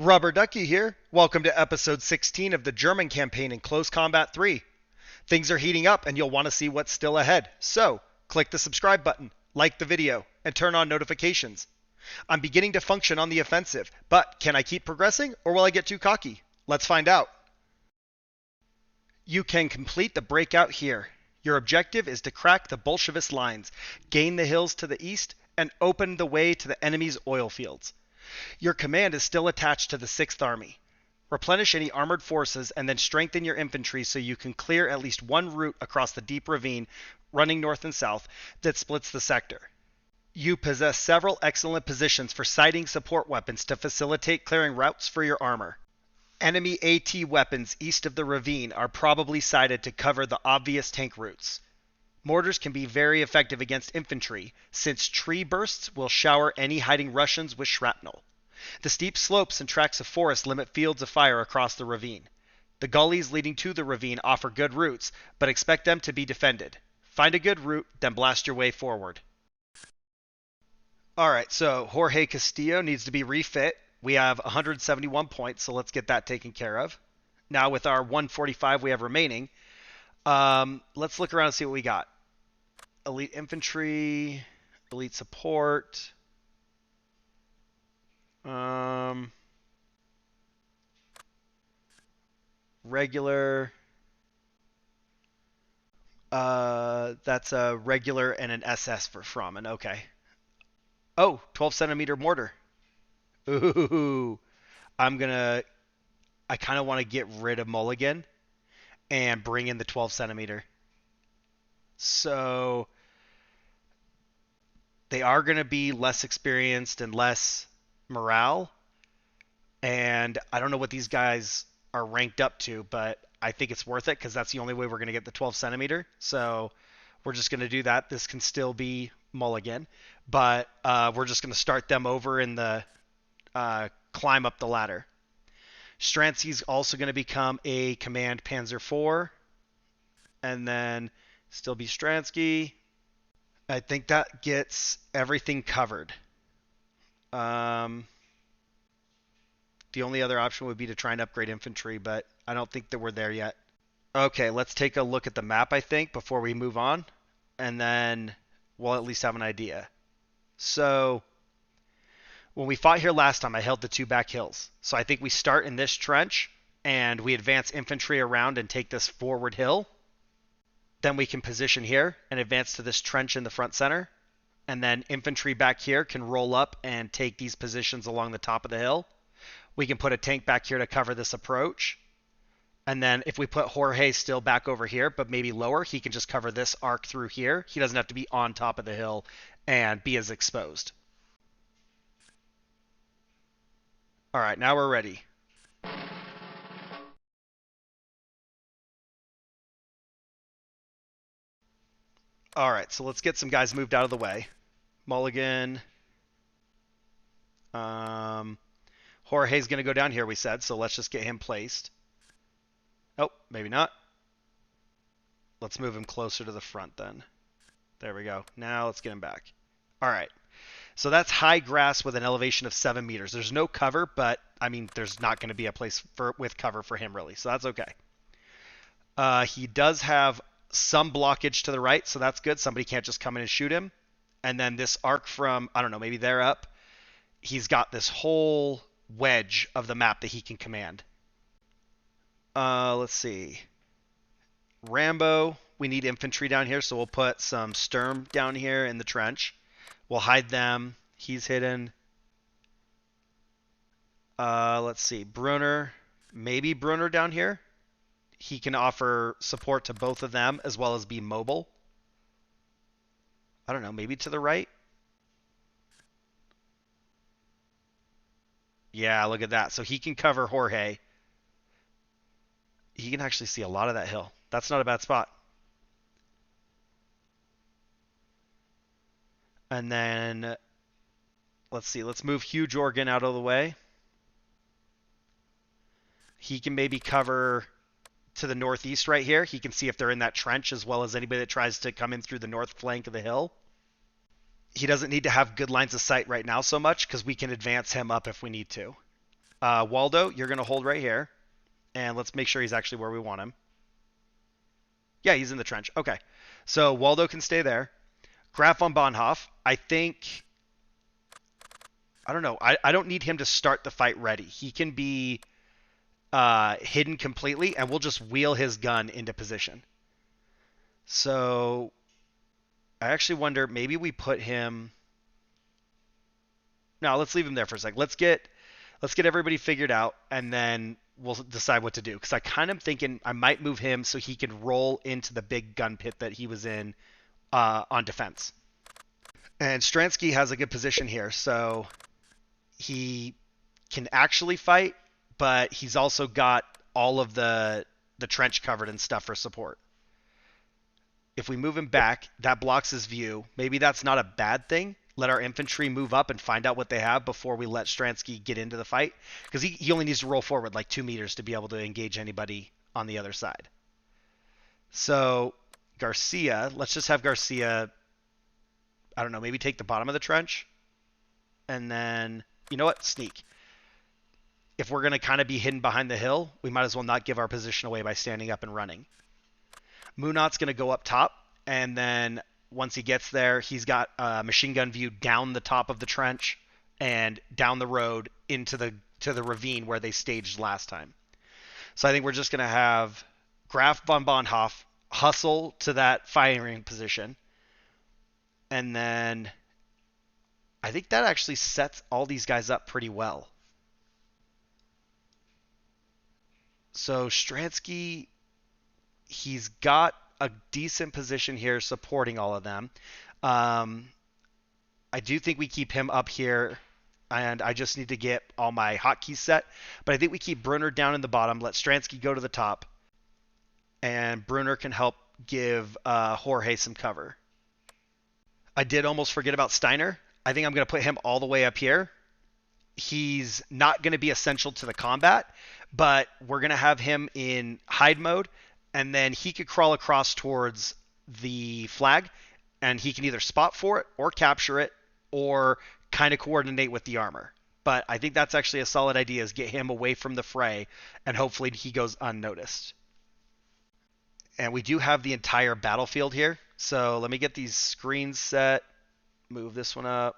Rubber Ducky here. Welcome to episode 16 of the German campaign in Close Combat 3. Things are heating up and you'll want to see what's still ahead. So, click the subscribe button, like the video, and turn on notifications. I'm beginning to function on the offensive, but can I keep progressing or will I get too cocky? Let's find out. You can complete the breakout here. Your objective is to crack the Bolshevist lines, gain the hills to the east, and open the way to the enemy's oil fields. Your command is still attached to the 6th Army. Replenish any armored forces and then strengthen your infantry so you can clear at least one route across the deep ravine running north and south that splits the sector. You possess several excellent positions for sighting support weapons to facilitate clearing routes for your armor. Enemy AT weapons east of the ravine are probably sighted to cover the obvious tank routes. Mortars can be very effective against infantry, since tree bursts will shower any hiding Russians with shrapnel. The steep slopes and tracts of forest limit fields of fire across the ravine. The gullies leading to the ravine offer good routes, but expect them to be defended. Find a good route, then blast your way forward. Alright, so Jorge Castillo needs to be refit. We have 171 points, so let's get that taken care of. Now with our 145 we have remaining, let's look around and see what we got. Elite infantry, elite support, regular. That's a regular and an SS for Frommen. Okay. Oh, 12 centimeter mortar. Ooh. I kind of want to get rid of Mulligan and bring in the 12 centimeter. So they are going to be less experienced and less morale. And I don't know what these guys are ranked up to, but I think it's worth it because that's the only way we're going to get the 12 centimeter. So we're just going to do that. This can still be Mulligan, but we're just going to start them over in the climb up the ladder. Stransky's also going to become a Command Panzer IV, and then still be Stransky. I think that gets everything covered. The only other option would be to try and upgrade infantry, but I don't think that we're there yet. Okay, let's take a look at the map, I think, before we move on, and then we'll at least have an idea. So when we fought here last time, I held the 2 back hills. So I think we start in this trench, and we advance infantry around and take this forward hill. Then we can position here and advance to this trench in the front center. And then infantry back here can roll up and take these positions along the top of the hill. We can put a tank back here to cover this approach. And then if we put Jorge still back over here, but maybe lower, he can just cover this arc through here. He doesn't have to be on top of the hill and be as exposed. All right, now we're ready. All right, so let's get some guys moved out of the way. Mulligan. Jorge's going to go down here, we said, so let's just get him placed. Oh, maybe not. Let's move him closer to the front then. There we go. Now let's get him back. All right. So that's high grass with an elevation of 7 meters. There's no cover, but, I mean, there's not going to be a place with cover for him, really. So that's okay. He does have some blockage to the right, so that's good. Somebody can't just come in and shoot him. And then this arc from, I don't know, maybe they're up. He's got this whole wedge of the map that he can command. Let's see. Rambo, we need infantry down here, so we'll put some Sturm down here in the trench. We'll hide them. He's hidden. Let's see. Brunner. Maybe Brunner down here. He can offer support to both of them as well as be mobile. I don't know. Maybe to the right. Yeah, look at that. So he can cover Jorge. He can actually see a lot of that hill. That's not a bad spot. And then, let's see, let's move Hugh Jorgen out of the way. He can maybe cover to the northeast right here. He can see if they're in that trench as well as anybody that tries to come in through the north flank of the hill. He doesn't need to have good lines of sight right now so much because we can advance him up if we need to. Waldo, you're going to hold right here. And let's make sure he's actually where we want him. Yeah, he's in the trench. Okay. So Waldo can stay there. Graf von Bonhoff, I think. I don't know. I don't need him to start the fight ready. He can be hidden completely, and we'll just wheel his gun into position. So I actually wonder, maybe we put him. No, let's leave him there for a sec. Let's get everybody figured out, and then we'll decide what to do. Because I kind of thinking I might move him so he could roll into the big gun pit that he was in on defense. And Stransky has a good position here, so he can actually fight, but he's also got all of the trench covered and stuff for support. If we move him back, that blocks his view. Maybe that's not a bad thing. Let our infantry move up and find out what they have before we let Stransky get into the fight. Because he only needs to roll forward like 2 meters to be able to engage anybody on the other side. So Garcia, let's just have Garcia, I don't know, maybe take the bottom of the trench. And then, you know what? Sneak. If we're going to kind of be hidden behind the hill, we might as well not give our position away by standing up and running. Munat's going to go up top, and then once he gets there, he's got a machine gun view down the top of the trench and down the road into the ravine where they staged last time. So I think we're just going to have Graf von Bonhoff hustle to that firing position, and then I think that actually sets all these guys up pretty well. So Stransky, he's got a decent position here supporting all of them. I do think we keep him up here, and I just need to get all my hotkeys set. But I think we keep Brunner down in the bottom, let Stransky go to the top, and Brunner can help give Jorge some cover. I did almost forget about Steiner. I think I'm going to put him all the way up here. He's not going to be essential to the combat, but we're going to have him in hide mode, and then he could crawl across towards the flag, and he can either spot for it or capture it or kind of coordinate with the armor. But I think that's actually a solid idea, is get him away from the fray, and hopefully he goes unnoticed. And we do have the entire battlefield here. So let me get these screens set, move this one up.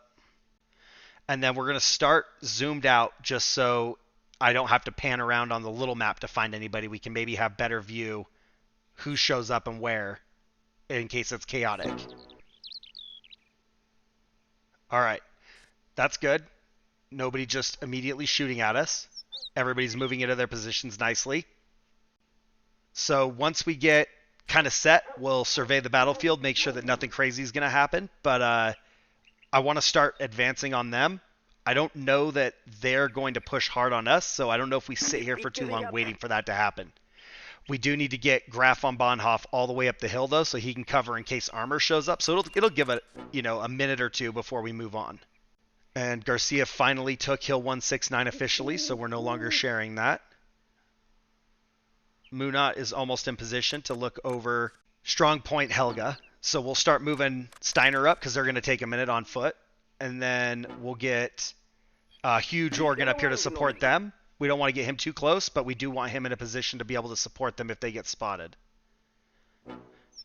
And then we're going to start zoomed out just so I don't have to pan around on the little map to find anybody. We can maybe have better view who shows up and where in case it's chaotic. All right. That's good. Nobody just immediately shooting at us. Everybody's moving into their positions nicely. So once we get kind of set, we'll survey the battlefield, make sure that nothing crazy is going to happen. But I want to start advancing on them. I don't know that they're going to push hard on us, so I don't know if we sit here for too long waiting for that to happen. We do need to get Graf von Bonhoff all the way up the hill, though, so he can cover in case armor shows up. So it'll give it, a minute or two before we move on. And Garcia finally took Hill 169 officially, so we're no longer sharing that. Munat is almost in position to look over Strong Point Helga. So we'll start moving Steiner up because they're going to take a minute on foot. And then we'll get Huge Organ up here to support them. We don't want to get him too close, but we do want him in a position to be able to support them if they get spotted.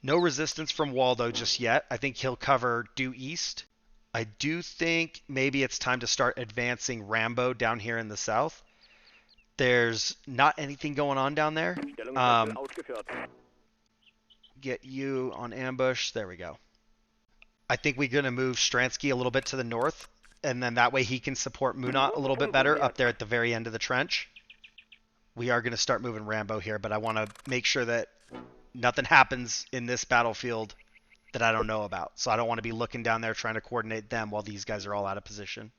No resistance from Waldo just yet. I think he'll cover due east. I do think maybe it's time to start advancing Rambo down here in the south. There's not anything going on down there. Get you on ambush. There we go. I think we're going to move Stransky a little bit to the north, and then that way he can support Munat a little bit better up there at the very end of the trench. We are going to start moving Rambo here, but I want to make sure that nothing happens in this battlefield that I don't know about. So I don't want to be looking down there trying to coordinate them while these guys are all out of position.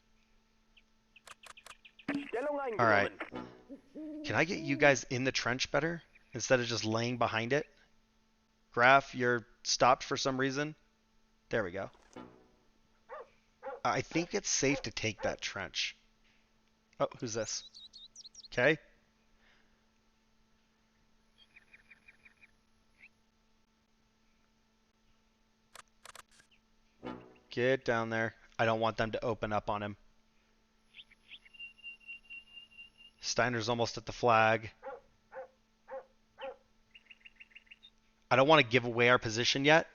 All right. Can I get you guys in the trench better instead of just laying behind it? Graf, you're stopped for some reason. There we go. I think it's safe to take that trench. Oh, who's this? Okay. Get down there. I don't want them to open up on him. Steiner's almost at the flag. I don't want to give away our position yet.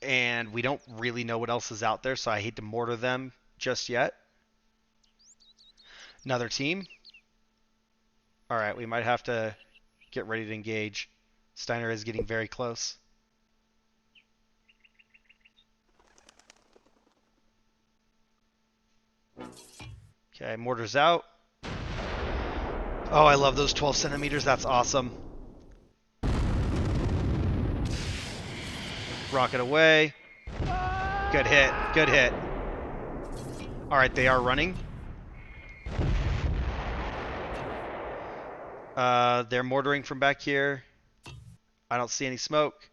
And we don't really know what else is out there, so I hate to mortar them just yet. Another team. All right, we might have to get ready to engage. Steiner is getting very close. Okay, mortar's out. Oh, I love those 12 centimeters. That's awesome. Rocket away. Good hit. Good hit. All right, they are running. They're mortaring from back here. I don't see any smoke.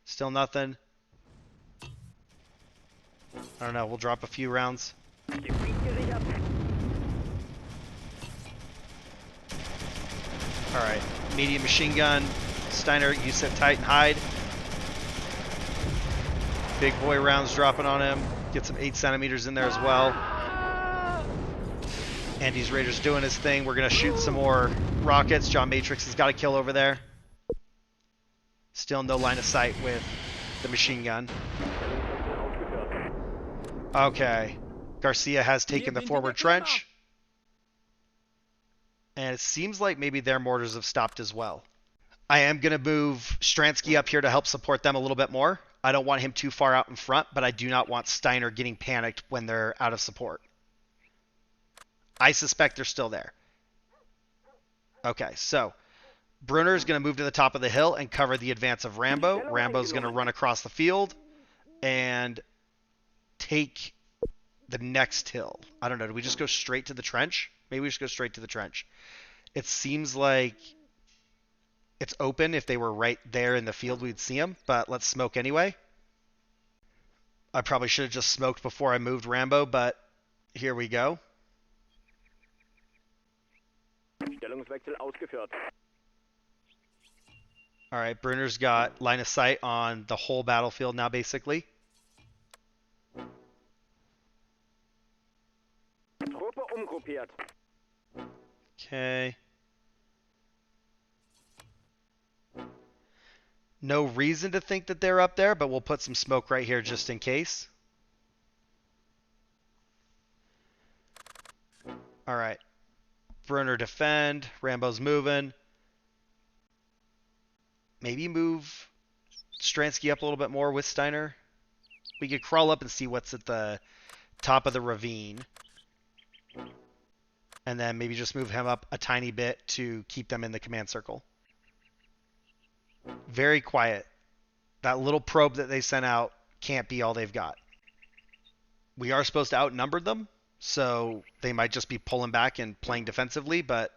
Still nothing. I don't know. We'll drop a few rounds. Alright. Medium machine gun. Steiner, you sit tight and hide. Big boy rounds dropping on him. Get some 8 centimeters in there as well. Andy's Raider's doing his thing. We're going to shoot some more rockets. John Matrix has got a kill over there. Still no line of sight with the machine gun. Okay. Garcia has taken the forward trench. And it seems like maybe their mortars have stopped as well. I am going to move Stransky up here to help support them a little bit more. I don't want him too far out in front, but I do not want Steiner getting panicked when they're out of support. I suspect they're still there. Okay, so Brunner is going to move to the top of the hill and cover the advance of Rambo. Rambo's going to run across the field and take the next hill. I don't know. Do we just go straight to the trench? Maybe we should go straight to the trench. It seems like it's open. If they were right there in the field, we'd see them, but let's smoke anyway. I probably should have just smoked before I moved Rambo, but here we go. All right, Brunner's got line of sight on the whole battlefield now, basically. Okay. No reason to think that they're up there, but we'll put some smoke right here just in case. All right. Brunner defend. Rambo's moving. Maybe move Stransky up a little bit more with Steiner. We could crawl up and see what's at the top of the ravine. And then maybe just move him up a tiny bit to keep them in the command circle. Very quiet. That little probe that they sent out can't be all they've got. We are supposed to outnumber them, so they might just be pulling back and playing defensively, but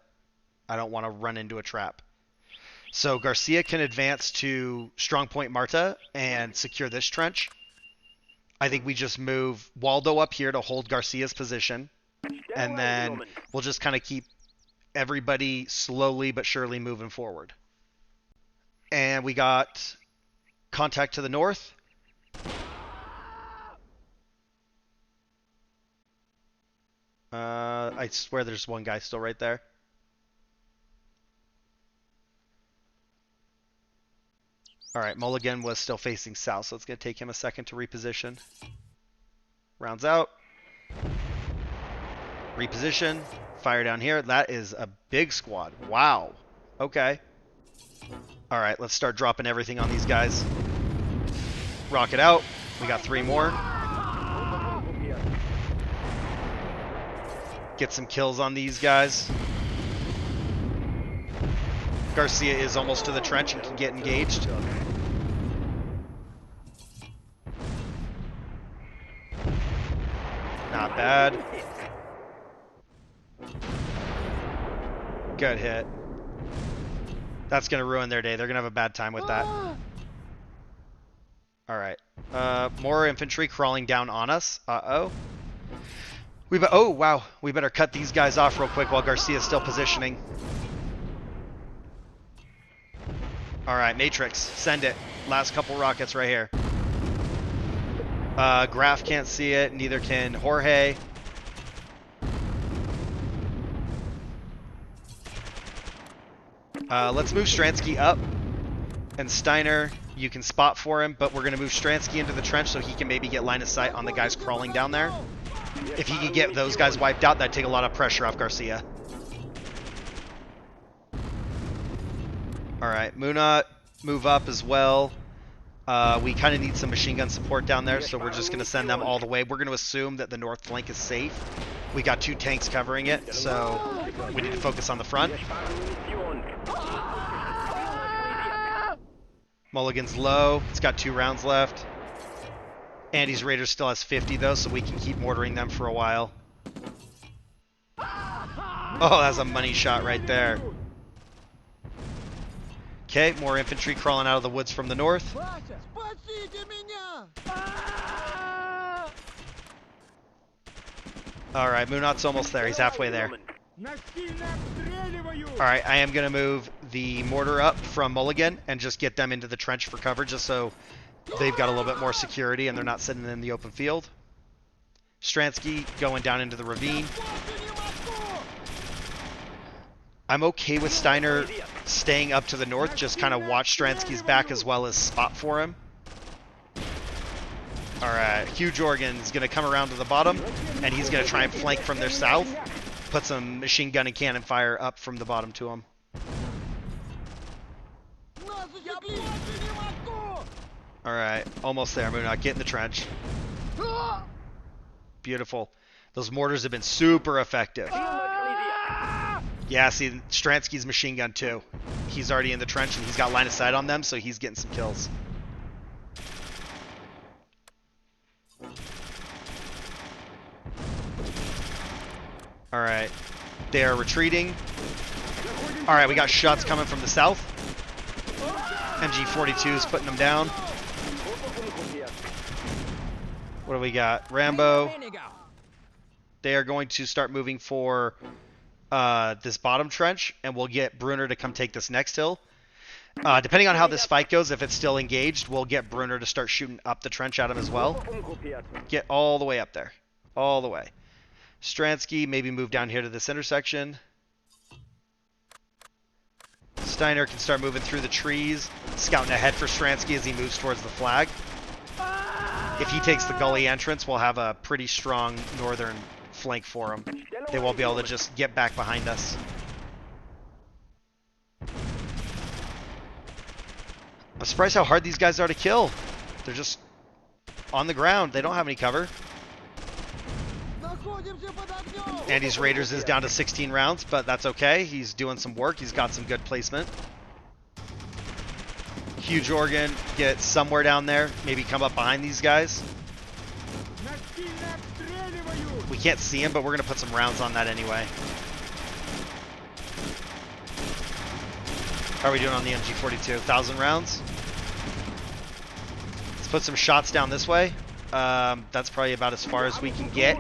I don't want to run into a trap. So Garcia can advance to Strongpoint Marta and secure this trench. I think we just move Waldo up here to hold Garcia's position, and then we'll just kind of keep everybody slowly but surely moving forward. And we got contact to the north. I swear there's one guy still right there. All right, Mulligan was still facing south, so it's going to take him a second to reposition. Rounds out. Reposition. Fire down here. That is a big squad. Wow. Okay. All right, let's start dropping everything on these guys. Rocket out. We got 3 more. Get some kills on these guys. Garcia is almost to the trench and can get engaged. Not bad. Good hit. That's going to ruin their day. They're going to have a bad time with that. Alright. More infantry crawling down on us. Uh-oh. Oh, wow. We better cut these guys off real quick while Garcia's still positioning. Alright, Matrix. Send it. Last couple rockets right here. Graf can't see it. Neither can Jorge. Let's move Stransky up. And Steiner, you can spot for him, but we're going to move Stransky into the trench so he can maybe get line of sight on the guys crawling down there. If he can get those guys wiped out, that'd take a lot of pressure off Garcia. Alright, Munat, move up as well. We kind of need some machine gun support down there, so we're just going to send them all the way. We're going to assume that the north flank is safe. We got 2 tanks covering it, so we need to focus on the front. Mulligan's low. It's got 2 rounds left. Andy's Raider still has 50, though, so we can keep mortaring them for a while. Oh, that's a money shot right there. Okay, more infantry crawling out of the woods from the north. Alright, Munat's almost there. He's halfway there. Alright, I am going to move the mortar up from Mulligan and just get them into the trench for cover, just so they've got a little bit more security and they're not sitting in the open field. Stransky going down into the ravine. I'm okay with Steiner staying up to the north, just kind of watch Stransky's back as well as spot for him. Alright, Huge Organ's going to come around to the bottom, and he's going to try and flank from their south. Put some machine gun and cannon fire up from the bottom to him. Alright, almost there, Munat. Get in the trench. Beautiful. Those mortars have been super effective. Yeah, see, Stransky's machine gun too. He's already in the trench and he's got line of sight on them, so he's getting some kills. Alright. They are retreating. Alright, we got shots coming from the south. MG-42 is putting them down. What do we got? Rambo. They are going to start moving for this bottom trench, and we'll get Brunner to come take this next hill. Depending on how this fight goes, if it's still engaged, we'll get Brunner to start shooting up the trench at him as well. Get all the way up there. All the way. Stransky, maybe move down here to this intersection. Steiner can start moving through the trees, scouting ahead for Stransky as he moves towards the flag. If he takes the gully entrance, we'll have a pretty strong northern flank for him. They won't be able to just get back behind us. I'm surprised how hard these guys are to kill. They're just on the ground. They don't have any cover. Andy's Raiders is down to 16 rounds, but that's okay. He's doing some work. He's got some good placement. Huge Organ, get somewhere down there. Maybe come up behind these guys. We can't see him, but we're going to put some rounds on that anyway. How are we doing on the MG-42? 1,000 rounds? Let's put some shots down this way. That's probably about as far as we can get.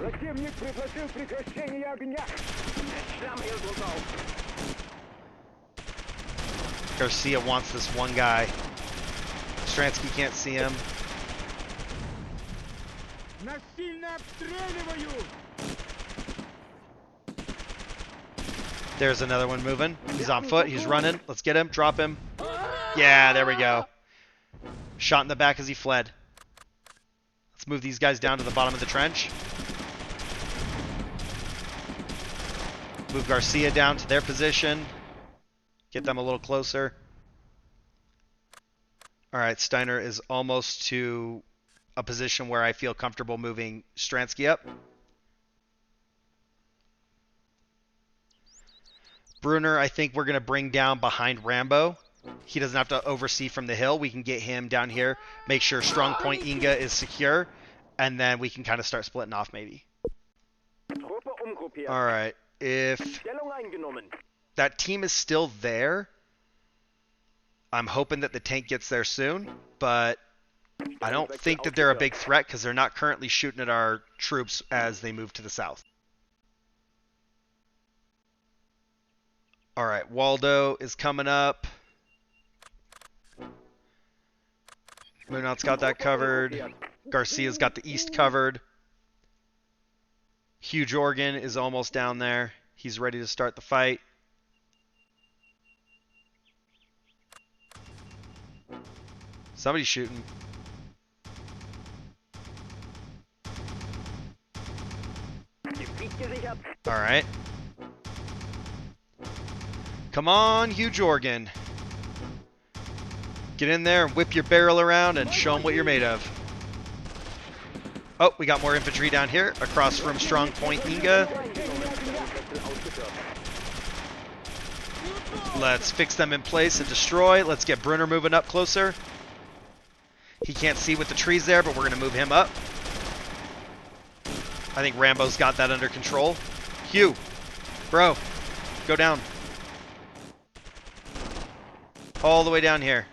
Garcia wants this one guy. Stransky can't see him. There's another one moving. He's on foot. He's running. Let's get him. Drop him. Yeah, there we go. Shot in the back as he fled. Let's move these guys down to the bottom of the trench. Move Garcia down to their position. Get them a little closer. Alright, Steiner is almost to a position where I feel comfortable moving Stransky up. Brunner, I think we're going to bring down behind Rambo. He doesn't have to oversee from the hill. We can get him down here, make sure strong point Inga is secure, and then we can kind of start splitting off maybe. Alright, if that team is still there, I'm hoping that the tank gets there soon, but I don't think that they're a big threat because they're not currently shooting at our troops as they move to the south. Alright, Waldo is coming up. Munat's got that covered. Garcia's got the east covered. Huge Organ is almost down there. He's ready to start the fight. Somebody's shooting. Alright. Come on, huge organ. Get in there and whip your barrel around and show them what you're made of. Oh, we got more infantry down here across from Strong Point Inga. Let's fix them in place and destroy. Let's get Brunner moving up closer. He can't see with the trees there, but we're going to move him up. I think Rambo's got that under control. Hugh, bro, go down. All the way down here.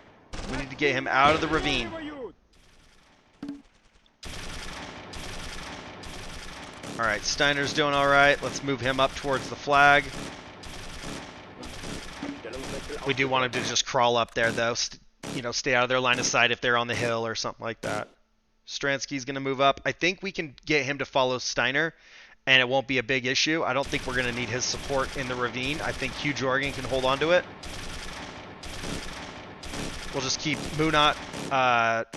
We need to get him out of the ravine. Alright, Steiner's doing alright. Let's move him up towards the flag. We do want him to just crawl up there, though. You know, stay out of their line of sight if they're on the hill or something like that. Stransky's going to move up. I think we can get him to follow Steiner, and it won't be a big issue. I don't think we're going to need his support in the ravine. I think Huge Organ can hold on to it. We'll just keep Munot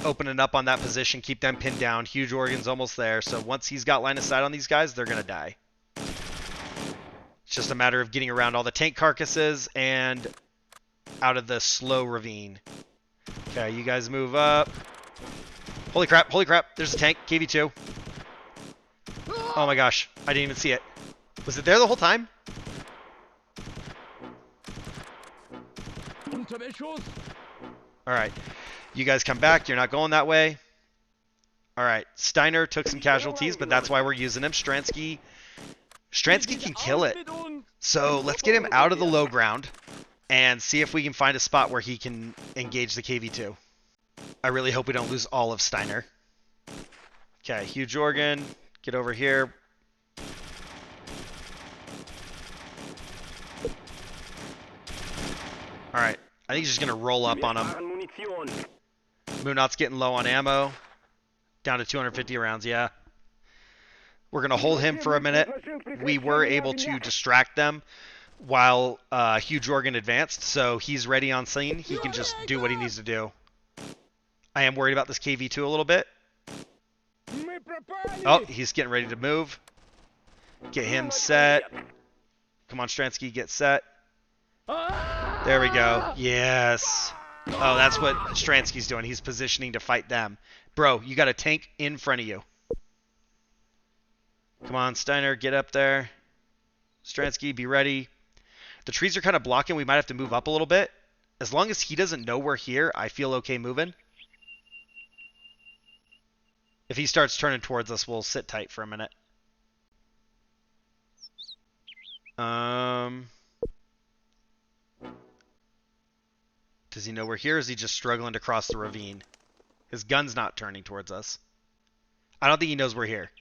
opening up on that position, keep them pinned down. Huge Organ's almost there, so once he's got line of sight on these guys, they're going to die. It's just a matter of getting around all the tank carcasses and out of the slow ravine. Okay, you guys move up. Holy crap, there's a tank, KV-2. Oh my gosh, I didn't even see it. Was it there the whole time? Alright, you guys come back, you're not going that way. Alright, Steiner took some casualties, but that's why we're using him. Stransky can kill it. So let's get him out of the low ground and see if we can find a spot where he can engage the KV-2. I really hope we don't lose all of Steiner. Okay, Huge Organ, get over here. Alright, I think he's just going to roll up on him. Munot's getting low on ammo. Down to 250 rounds, yeah. We're going to hold him for a minute. We were able to distract them while Huge Organ advanced, so he's ready on scene. He can just do what he needs to do. I am worried about this KV-2 a little bit. Oh, he's getting ready to move. Get him set. Come on, Stransky, get set. There we go. Yes. Oh, that's what Stransky's doing. He's positioning to fight them. Bro, you got a tank in front of you. Come on, Steiner, get up there. Stransky, be ready. The trees are kind of blocking. We might have to move up a little bit. As long as he doesn't know we're here, I feel okay moving. If he starts turning towards us, we'll sit tight for a minute. Does he know we're here, or is he just struggling to cross the ravine? His gun's not turning towards us. I don't think he knows we're here.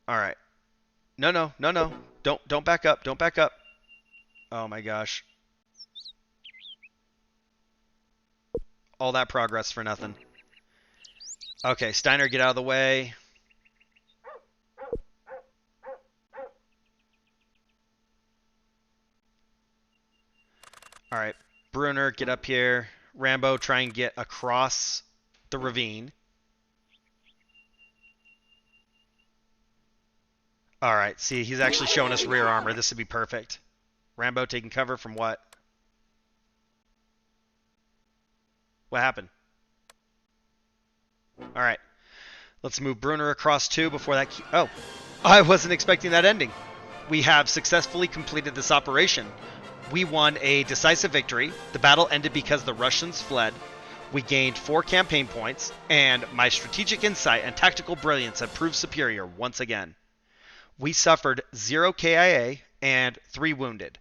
Alright. No. Don't back up. Don't back up. Oh my gosh. All that progress for nothing. Okay, Steiner, get out of the way. Alright, Brunner, get up here. Rambo, try and get across the ravine. Alright, see, he's actually showing us rear armor. This would be perfect. Rambo taking cover from what? What happened? Alright. Let's move Brunner across too before that... Oh! I wasn't expecting that ending. We have successfully completed this operation. We won a decisive victory. The battle ended because the Russians fled. We gained 4 campaign points, and my strategic insight and tactical brilliance have proved superior once again. We suffered 0 KIA and 3 wounded.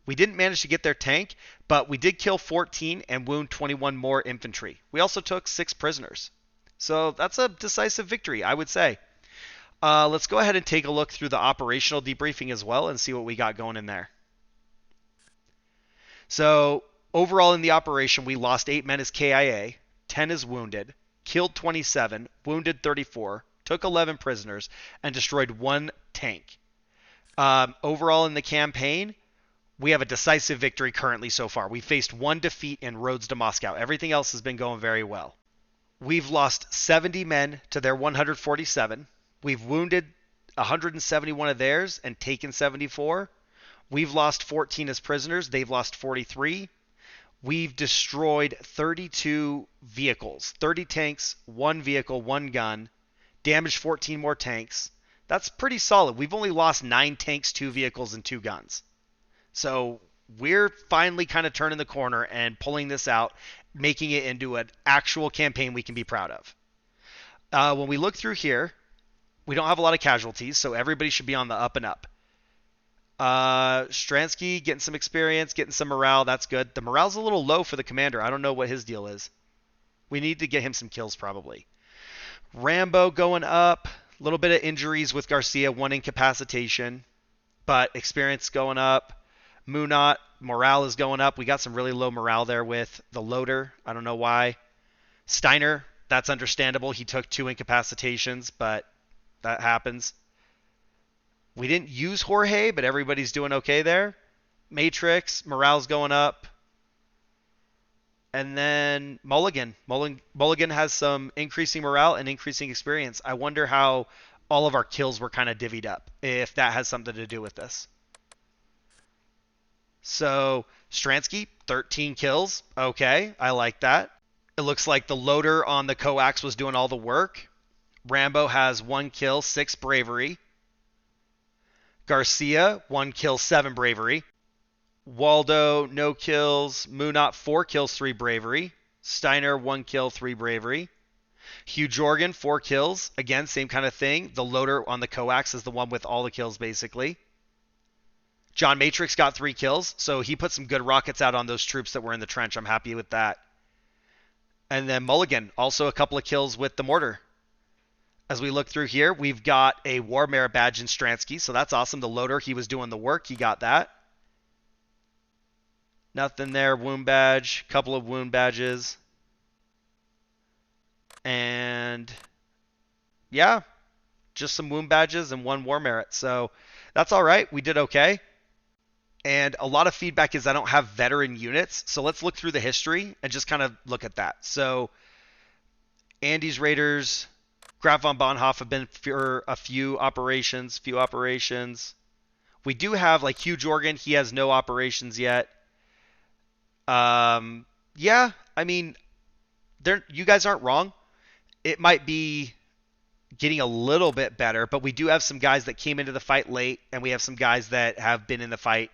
We didn't manage to get their tank, but we did kill 14 and wound 21 more infantry. We also took 6 prisoners. So that's a decisive victory, I would say. Let's go ahead and take a look through the operational debriefing as well and see what we got going in there. So overall in the operation, we lost 8 men as KIA, 10 as wounded, killed 27, wounded 34, took 11 prisoners, and destroyed 1 tank. Overall in the campaign, We have a decisive victory currently so far. We faced one defeat in roads to Moscow. Everything else has been going very well. We've lost 70 men to their 147. We've wounded 171 of theirs and taken 74. We've lost 14 as prisoners. They've lost 43. We've destroyed 32 vehicles, 30 tanks, one vehicle, one gun, damaged 14 more tanks. That's pretty solid. We've only lost 9 tanks, 2 vehicles, and 2 guns. So we're finally kind of turning the corner and pulling this out, making it into an actual campaign we can be proud of. When we look through here, we don't have a lot of casualties, so everybody should be on the up and up. Stransky getting some experience, getting some morale. That's good. The morale's a little low for the commander. I don't know what his deal is. We need to get him some kills probably. Rambo going up. A little bit of injuries with Garcia, 1 incapacitation, but experience going up. Munat, morale is going up. We got some really low morale there with the loader. I don't know why. Steiner, that's understandable. He took 2 incapacitations, but that happens. We didn't use Jorge, but everybody's doing okay there. Matrix, morale's going up. And then Mulligan. Mulligan has some increasing morale and increasing experience. I wonder how all of our kills were kind of divvied up, if that has something to do with this. So, Stransky, 13 kills. Okay, I like that. It looks like the loader on the coax was doing all the work. Rambo has 1 kill, 6 bravery. Garcia, 1 kill, 7 bravery. Waldo, no kills. Munat, 4 kills, 3 bravery. Steiner, 1 kill, 3 bravery. Hugh Jorgen, 4 kills. Again, same kind of thing. The loader on the coax is the one with all the kills, basically. John Matrix got 3 kills, so he put some good rockets out on those troops that were in the trench. I'm happy with that. And then Mulligan, also a couple of kills with the mortar. As we look through here, we've got a War Merit badge in Stransky, so that's awesome. The loader, he was doing the work. He got that. Nothing there. Wound badge. Couple of wound badges. And yeah, just some wound badges and 1 War Merit. So that's all right. We did okay. And a lot of feedback is I don't have veteran units. So let's look through the history and just kind of look at that. So Andy's Raiders, Graf von Bonhoff have been for a few operations. We do have like Hugh Jorgen. He has no operations yet. Yeah, I mean, you guys aren't wrong. It might be getting a little bit better, but we do have some guys that came into the fight late, and we have some guys that have been in the fight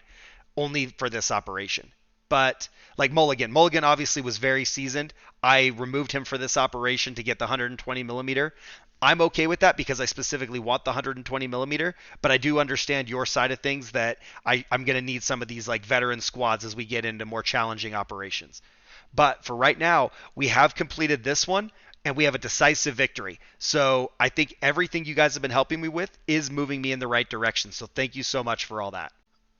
only for this operation. But like Mulligan obviously was very seasoned. I removed him for this operation to get the 120 millimeter. I'm okay with that because I specifically want the 120 millimeter, but I do understand your side of things that I'm going to need some of these like veteran squads as we get into more challenging operations. But for right now, we have completed this one and we have a decisive victory. So I think everything you guys have been helping me with is moving me in the right direction. So thank you so much for all that.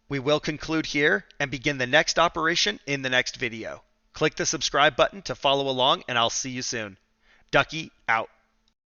We will conclude here and begin the next operation in the next video. Click the subscribe button to follow along and I'll see you soon. Ducky out.